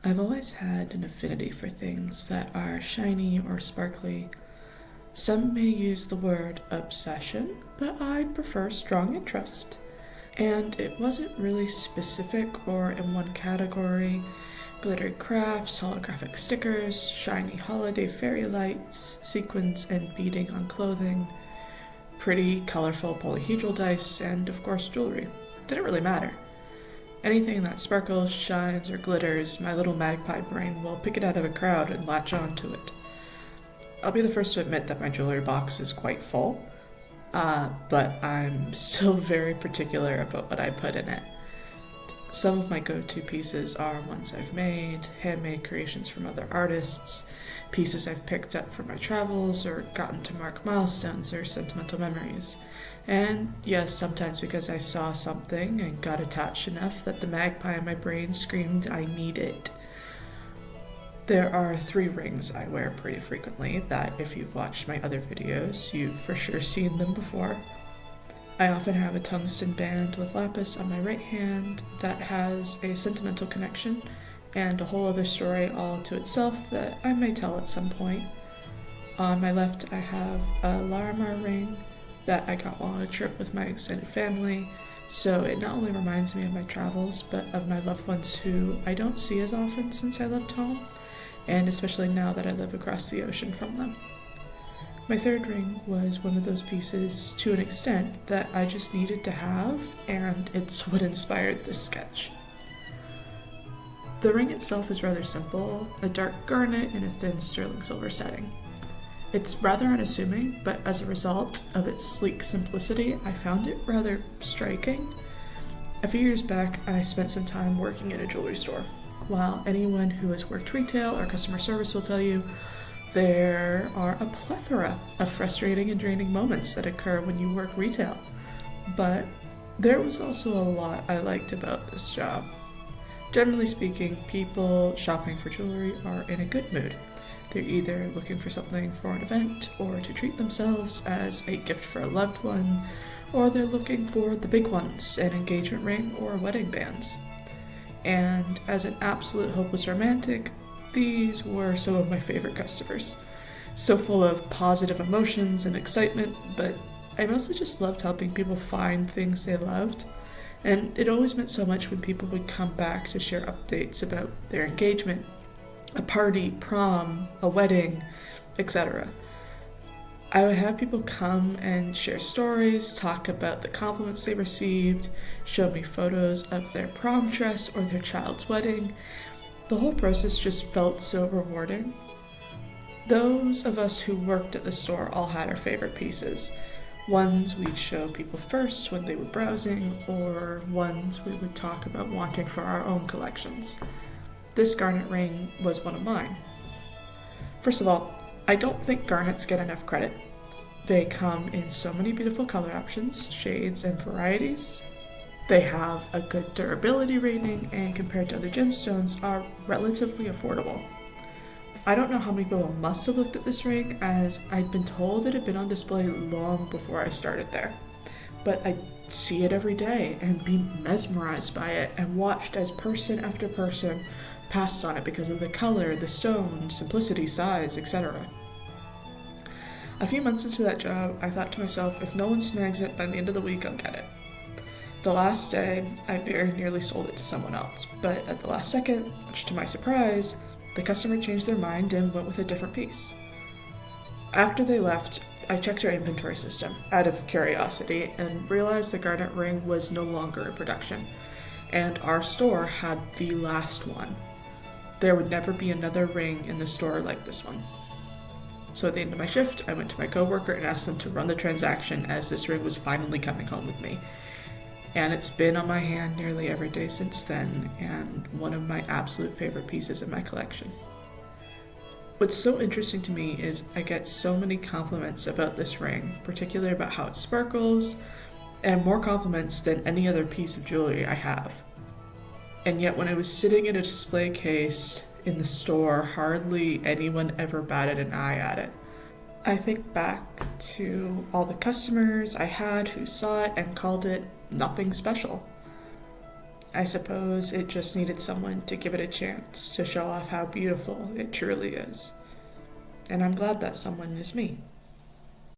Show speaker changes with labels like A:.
A: I've always had an affinity for things that are shiny or sparkly. Some may use the word obsession, but I'd prefer strong interest. And it wasn't really specific or in one category. Glittered crafts, holographic stickers, shiny holiday fairy lights, sequins and beading on clothing, pretty, colorful polyhedral dice, and of course jewelry. Didn't really matter. Anything that sparkles, shines, or glitters, my little magpie brain will pick it out of a crowd and latch on to it. I'll be the first to admit that my jewelry box is quite full, but I'm still very particular about what I put in it. Some of my go-to pieces are ones I've made, handmade creations from other artists, pieces I've picked up from my travels or gotten to mark milestones or sentimental memories. And yes, sometimes because I saw something and got attached enough that the magpie in my brain screamed I need it. There are 3 rings I wear pretty frequently that if you've watched my other videos, you've for sure seen them before. I often have a tungsten band with lapis on my right hand that has a sentimental connection and a whole other story all to itself that I may tell at some point. On my left, I have a Larimar ring that I got while on a trip with my extended family, so it not only reminds me of my travels, but of my loved ones who I don't see as often since I left home, and especially now that I live across the ocean from them. My 3rd ring was one of those pieces to an extent that I just needed to have, and it's what inspired this sketch. The ring itself is rather simple, a dark garnet in a thin sterling silver setting. It's rather unassuming, but as a result of its sleek simplicity, I found it rather striking. A few years back, I spent some time working in a jewelry store. While anyone who has worked retail or customer service will tell you, there are a plethora of frustrating and draining moments that occur when you work retail. But there was also a lot I liked about this job. Generally speaking, people shopping for jewelry are in a good mood. They're either looking for something for an event or to treat themselves as a gift for a loved one, or they're looking for the big ones, an engagement ring or wedding bands. And as an absolute hopeless romantic, these were some of my favorite customers. So full of positive emotions and excitement, but I mostly just loved helping people find things they loved. And it always meant so much when people would come back to share updates about their engagement, a party, prom, a wedding, etc. I would have people come and share stories, talk about the compliments they received, show me photos of their prom dress or their child's wedding. The whole process just felt so rewarding. Those of us who worked at the store all had our favorite pieces. Ones we'd show people first when they were browsing, or ones we would talk about wanting for our own collections. This garnet ring was one of mine. First of all, I don't think garnets get enough credit. They come in so many beautiful color options, shades, and varieties. They have a good durability rating and compared to other gemstones are relatively affordable. I don't know how many people must have looked at this ring as I'd been told it had been on display long before I started there. But I'd see it every day and be mesmerized by it and watched as person after person passed on it because of the color, the stone, simplicity, size, etc. A few months into that job, I thought to myself, if no one snags it by the end of the week, I'll get it. The last day, I very nearly sold it to someone else, but at the last second, much to my surprise, the customer changed their mind and went with a different piece. After they left, I checked our inventory system out of curiosity and realized the garnet ring was no longer in production, and our store had the last one. There would never be another ring in the store like this one. So at the end of my shift, I went to my coworker and asked them to run the transaction as this ring was finally coming home with me. And it's been on my hand nearly every day since then, and one of my absolute favorite pieces in my collection. What's so interesting to me is I get so many compliments about this ring, particularly about how it sparkles, and more compliments than any other piece of jewelry I have. And yet when I was sitting in a display case in the store, hardly anyone ever batted an eye at it. I think back to all the customers I had who saw it and called it nothing special. I suppose it just needed someone to give it a chance to show off how beautiful it truly is. And I'm glad that someone is me.